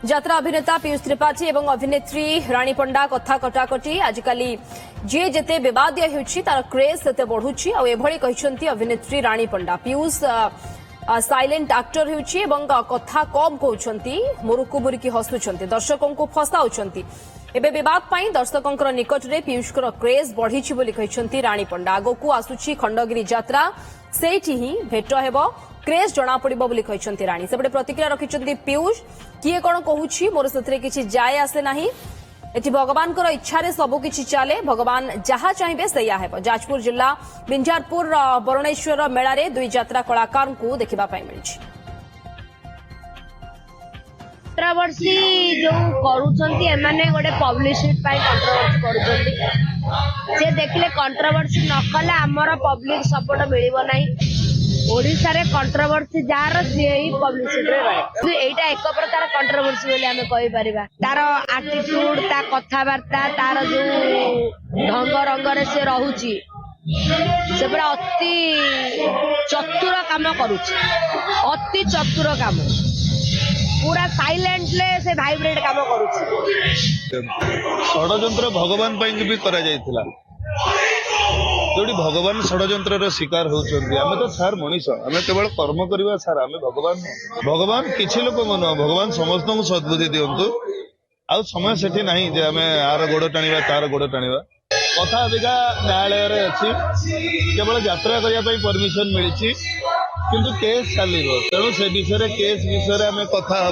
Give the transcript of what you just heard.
যাত্রা অভিনেতা পীयूष त्रिपाठी এবং অভিনেত্রী রানী পণ্ডা কথা কটাকটি আজকালি যে যেতে বিবাদীয় ହେଉଛି তার ক্রেজ সেতে বঢ়ুଛି ଆଉ এভଳି କହିଛନ୍ତି অভিনেত্রী রানী পণ্ডা পীयूष সাইলেন্ট আক্টর ହେଉଛି এবং কথা কম କହୁଛନ୍ତି ମୁରୁକୁ ମୁରୁକି ହସୁଛନ୍ତି ଦର୍ଶକଙ୍କୁ ଫସାଉଛନ୍ତି ଏବେ ବିବାଦ ପାଇଁ ଦର୍ଶକଙ୍କର ନିକଟରେ ପୀयूषଙ୍କର କ୍ରେଜ ବଢିଛି ବୋଲି କହିଛନ୍ତି ରାଣୀ ପଣ୍ଡା ଆଗକୁ ଆସୁଛି ଖଣ୍ଡଗିରି ଯାତ୍ରା ସେଇଠି ହିଁ ଭେଟ ହେବ क्रेज जना पड़िबो बोली कहिसंती रानी सेबडे प्रतिक्रिया रखिसंती पीयूष किए कोन कहूछि मोर सतरे किछि जाय आसे नाही एठी भगवान कर इच्छा रे सब किछि चाले भगवान जहा चाहिबे सैया हेबो जाजपुर जिल्ला बिंजारपुर बरणेश्वर मेला रे दुई यात्रा कलाकार को देखिबा पाई मिलछि कंट्रोवर्सी जो करूछंती एमाने गोटे पब्लिसिटी पाई कंट्रोवर्सी करूछंती से देखले कंट्रोवर्सी न कले हमर पब्लिक सपोर्ट मिलिबो नाही ओडिशा रे कंट्रोवर्सी जार सी पब्लिसिटी रे रहे एटा एक प्रकार कंट्रोवर्सी बोली हमें कहि परिबा तार एटीट्यूड ता कथावार्ता तार जो ढंग रंग रे से रहूची से बड़ा अति चतुर काम करूची अति चतुर काम पूरा साइलेंटले से वाइब्रेट काम करूची षडयंत्र भगवान ପାଇଁ भी करा जायतिला जोड़ी भगवान षडयंत्र शिकार होती आम तो सार मनीष आम केवल कर्म करवा सार आम भगवान किसी लोक मन भगवान समस्त को सद्बुद्धि दिंतु आ समय से नहीं जे आम आर गोड़ टाणवा तार गोड़ टाणवा कथा अबिका न्यायालय अच्छी केवल यात्रा करने परमिशन मिली किंतु केस चलो तेणु से विषय केस विषय आम कथा